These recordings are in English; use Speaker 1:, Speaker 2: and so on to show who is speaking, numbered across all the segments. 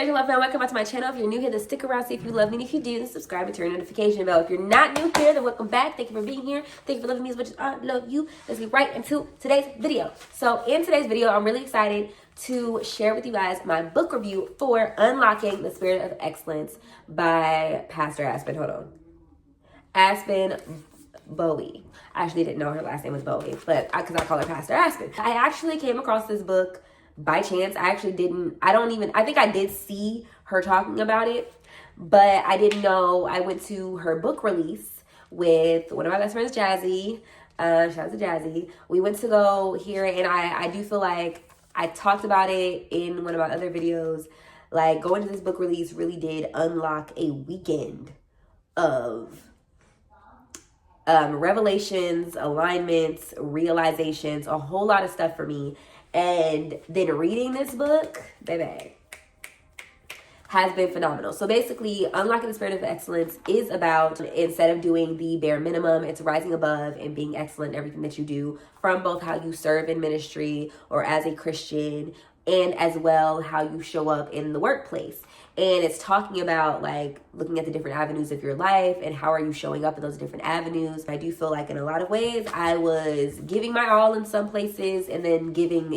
Speaker 1: Angel Love fan, welcome back to my channel. If you're new here, then stick around, see if you love me. And if you do, then subscribe and turn your notification bell. If you're not new here, then welcome back. Thank you for being here. Thank you for loving me as much as I love you. Let's get right into today's video. So in today's video, I'm really excited to share with you guys my book review for Unlocking the Spirit of Excellence by Pastor Aspen. Hold on. Aspen Bowie. I actually didn't know her last name was Bowie, but because I call her Pastor Aspen. I actually came across this book by chance. I think I did see her talking about it, but I didn't know. I went to her book release with one of my best friends, Jazzy. Shout out to Jazzy. We went to go hear it, and I do feel like I talked about it in one of my other videos. Like, going to this book release really did unlock a weekend of revelations, alignments, realizations, a whole lot of stuff for me. And then reading this book, baby, has been phenomenal. So basically, Unlocking the Spirit of Excellence is about, instead of doing the bare minimum, it's rising above and being excellent in everything that you do, from both how you serve in ministry or as a Christian, and as well how you show up in the workplace. And it's talking about, like, looking at the different avenues of your life and how are you showing up in those different avenues. I do feel like in a lot of ways I was giving my all in some places and then giving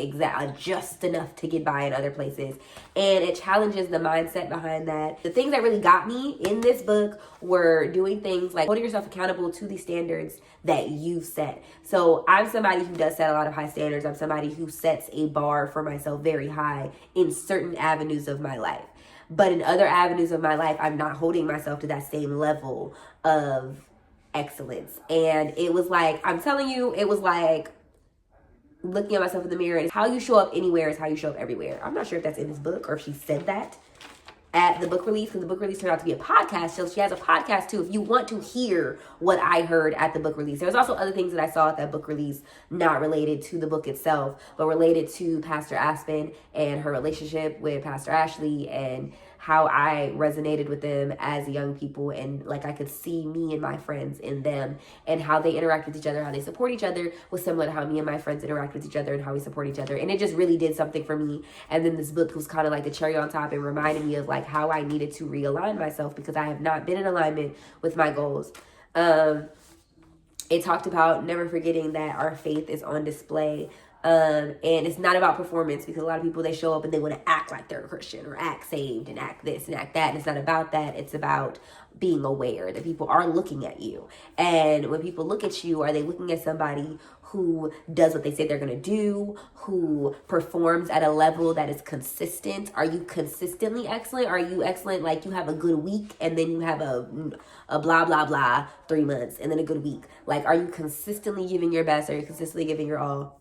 Speaker 1: just enough to get by in other places. And it challenges the mindset behind that. The things that really got me in this book were doing things like holding yourself accountable to the standards that you've set. So I'm somebody who does set a lot of high standards. I'm somebody who sets a bar for myself very high in certain avenues of my life. But in other avenues of my life, I'm not holding myself to that same level of excellence. And it was like, I'm telling you, it was like looking at myself in the mirror. And how you show up anywhere is how you show up everywhere. I'm not sure if that's in this book or if she said that at the book release, because the book release turned out to be a podcast. So she has a podcast too, if you want to hear what I heard at the book release. There's also other things that I saw at that book release, not related to the book itself, but related to Pastor Aspen and her relationship with Pastor Ashley, and how I resonated with them as young people, and like I could see me and my friends in them, and how they interact with each other, how they support each other was similar to how me and my friends interact with each other and how we support each other. And it just really did something for me. And then this book was kind of like the cherry on top and reminded me of like how I needed to realign myself, because I have not been in alignment with my goals. It talked about never forgetting that our faith is on display. And it's not about performance, because a lot of people, they show up and they want to act like they're a Christian or act saved and act this and act that. And it's not about that. It's about being aware that people are looking at you. And when people look at you, are they looking at somebody who does what they say they're going to do, who performs at a level that is consistent? Are you consistently excellent? Are you excellent like you have a good week and then you have a blah, blah, blah 3 months and then a good week? Like, are you consistently giving your best? Are you consistently giving your all?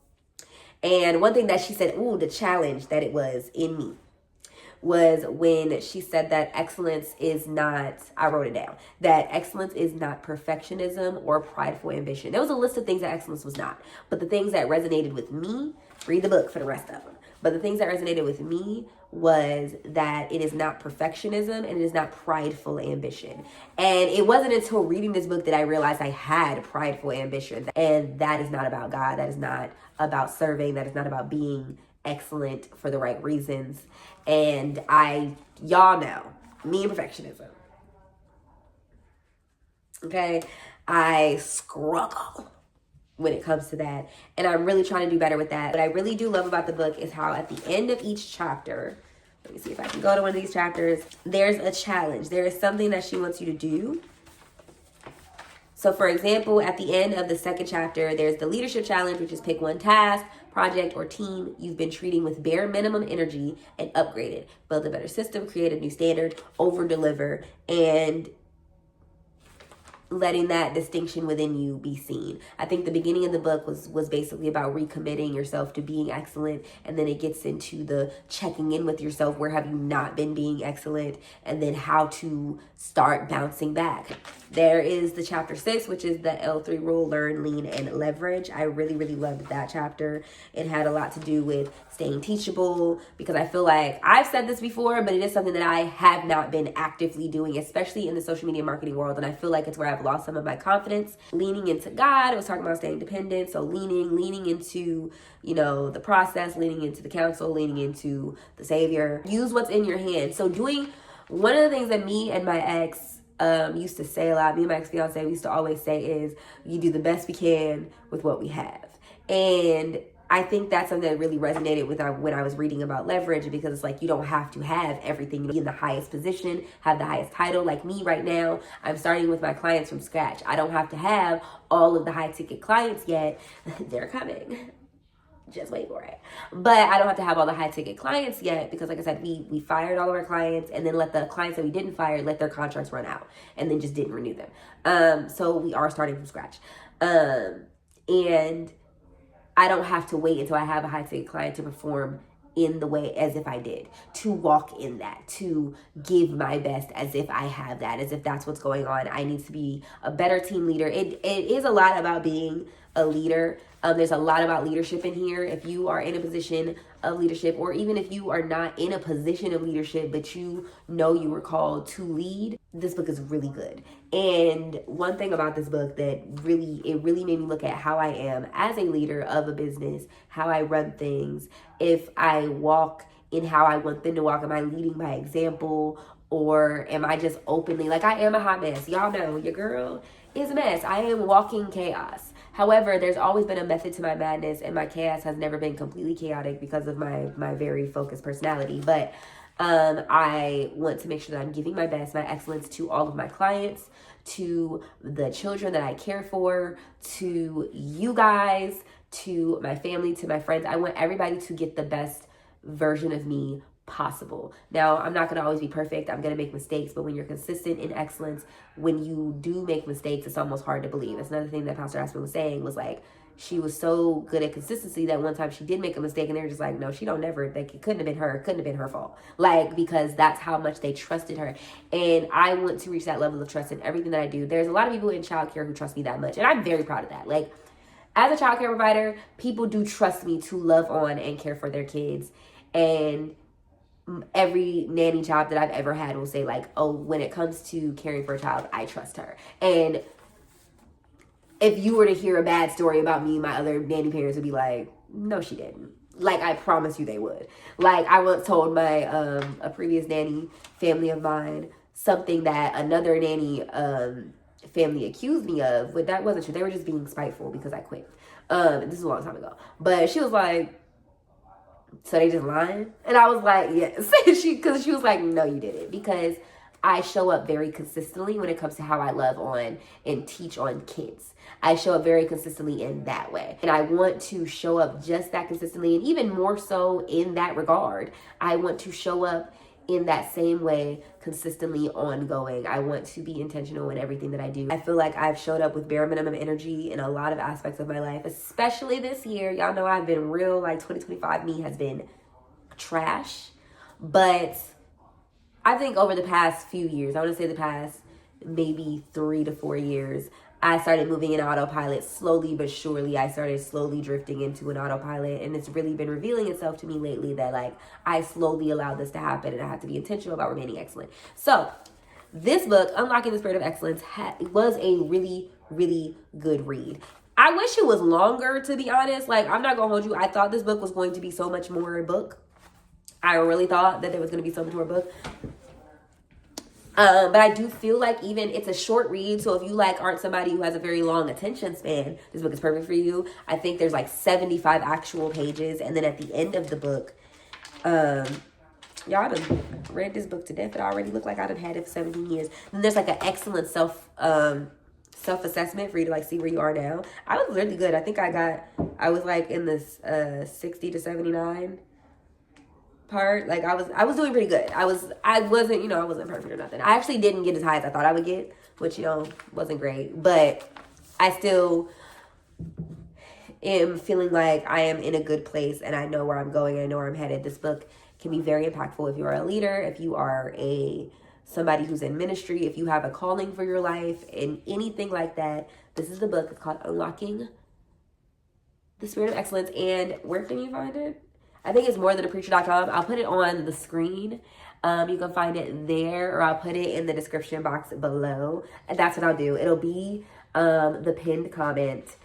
Speaker 1: And one thing that she said, the challenge that it was in me, was when she said that excellence is not, I wrote it down, that excellence is not perfectionism or prideful ambition. There was a list of things that excellence was not. But the things that resonated with me, read the book for the rest of them. But the things that resonated with me was that it is not perfectionism and it is not prideful ambition. And it wasn't until reading this book that I realized I had prideful ambition. And that is not about God. That is not about serving. That is not about being excellent for the right reasons. And y'all know, me and perfectionism. Okay? I struggle when it comes to that. And I'm really trying to do better with that. What I really do love about the book is how at the end of each chapter, let me see if I can go to one of these chapters, there's a challenge. There is something that she wants you to do. So for example, at the end of the second chapter, there's the leadership challenge, which is pick one task, project, or team you've been treating with bare minimum energy and upgrade it. Build a better system, create a new standard, over deliver, and letting that distinction within you be seen. I think the beginning of the book was basically about recommitting yourself to being excellent, and then it gets into the checking in with yourself. Where have you not been being excellent? And then how to start bouncing back. There is the chapter 6, which is the L3 rule, learn, lean, and leverage. I really, really loved that chapter. It had a lot to do with staying teachable, because I feel like I've said this before, but it is something that I have not been actively doing, especially in the social media marketing world. And I feel like it's where I've I've lost some of my confidence. Leaning into God, it was talking about staying dependent. So leaning into, you know, the process, leaning into the counsel, leaning into the Savior. Use what's in your hand. So one of the things that me and my ex used to say a lot, me and my ex-fiance, we used to always say is, you do the best we can with what we have. And I think that's something that really resonated with when I was reading about leverage, because it's like, you don't have to have everything, be in the highest position, have the highest title. Like me right now, I'm starting with my clients from scratch. I don't have to have all of the high ticket clients yet. They're coming. Just wait for it. But I don't have to have all the high ticket clients yet, because like I said, we fired all of our clients and then let the clients that we didn't fire, let their contracts run out and then just didn't renew them. So we are starting from scratch. And I don't have to wait until I have a high ticket client to perform in the way as if I did, to walk in that, to give my best as if I have that, as if that's what's going on. I need to be a better team leader. It is a lot about being a leader. There's a lot about leadership in here. If you are in a position of leadership, or even if you are not in a position of leadership, but you know you were called to lead, this book is really good. And one thing about this book that really made me look at how I am as a leader of a business, how I run things, if I walk in how I want them to walk. Am I leading by example, or am I just openly, like, I am a hot mess. Y'all know your girl is a mess. I am walking chaos. However, there's always been a method to my madness, and my chaos has never been completely chaotic because of my very focused personality. But I want to make sure that I'm giving my best, my excellence to all of my clients, to the children that I care for, to you guys, to my family, to my friends. I want everybody to get the best version of me possible. Now, I'm not going to always be perfect. I'm going to make mistakes, but when you're consistent in excellence, when you do make mistakes, it's almost hard to believe. That's another thing that Pastor Aspen was saying, was like, she was so good at consistency that one time she did make a mistake and they were just like, no, she don't never, like, it couldn't have been her fault. Like, because that's how much they trusted her. And I want to reach that level of trust in everything that I do. There's a lot of people in childcare who trust me that much, and I'm very proud of that. Like, as a childcare provider, people do trust me to love on and care for their kids. And every nanny job that I've ever had will say, like, oh, when it comes to caring for a child, I trust her. And if you were to hear a bad story about me, my other nanny parents would be like, no, she didn't. Like, I promise you they would. Like, I once told my a previous nanny family of mine something that another nanny family accused me of, but that wasn't true. They were just being spiteful because I quit. This is a long time ago. But she was like, so they just lying? And I was like, yes. Because she was like, no, you didn't. Because I show up very consistently when it comes to how I love on and teach on kids. I show up very consistently in that way. And I want to show up just that consistently, and even more so in that regard. I want to show up in that same way, consistently, ongoing. I want to be intentional in everything that I do. I feel like I've showed up with bare minimum energy in a lot of aspects of my life, especially this year. Y'all know I've been real, like 2025 me has been trash. But I think over the past few years, I want to say the past maybe 3 to 4 years, I started moving in autopilot slowly but surely. I started slowly drifting into an autopilot, and it's really been revealing itself to me lately that, like, I slowly allowed this to happen, and I have to be intentional about remaining excellent. So this book, Unlocking the Spirit of Excellence, was a really, really good read. I wish it was longer, to be honest. Like, I'm not gonna hold you. I thought this book was going to be so much more book. I really thought that there was going to be so much more book. But I do feel like even it's a short read. So if you like aren't somebody who has a very long attention span, this book is perfect for you. I think there's like 75 actual pages. And then at the end of the book, y'all done read this book to death. It already looked like I done had it for 17 years. Then there's like an excellent self-assessment for you to like see where you are now. I was really good. I think I was like in this 60 to 79 part. Like I was doing pretty good. I wasn't perfect or nothing. I actually didn't get as high as I thought I would get, which, wasn't great. But I still am feeling like I am in a good place and I know where I'm going. I know where I'm headed. This book can be very impactful if you are a leader, if you are somebody who's in ministry, if you have a calling for your life and anything like that. This is the book. It's called Unlocking the Spirit of Excellence. And where can you find it? I think it's morethanpreacher.com. I'll put it on the screen. You can find it there, or I'll put it in the description box below. And that's what I'll do. It'll be the pinned comment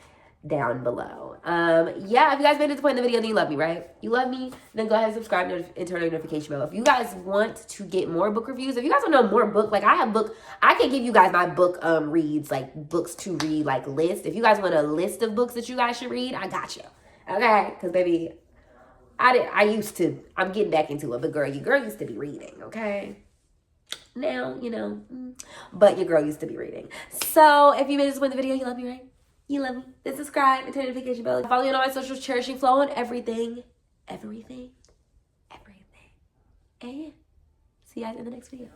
Speaker 1: down below. Yeah, if you guys made it to the point in the video, then you love me, right? You love me, then go ahead and subscribe and turn on the notification bell. If you guys want to get more book reviews, if you guys want to know more book, like I can give you guys my book reads, like books to read, like list. If you guys want a list of books that you guys should read, I got you. Okay? Because baby, I'm getting back into it, but girl, your girl used to be reading, okay? Now, but your girl used to be reading. So if you made it to the point in the video, you love me, right? You love me. Then subscribe and turn the notification bell. Follow me on all my socials, Cherishing Flow on everything. And yeah, see you guys in the next video.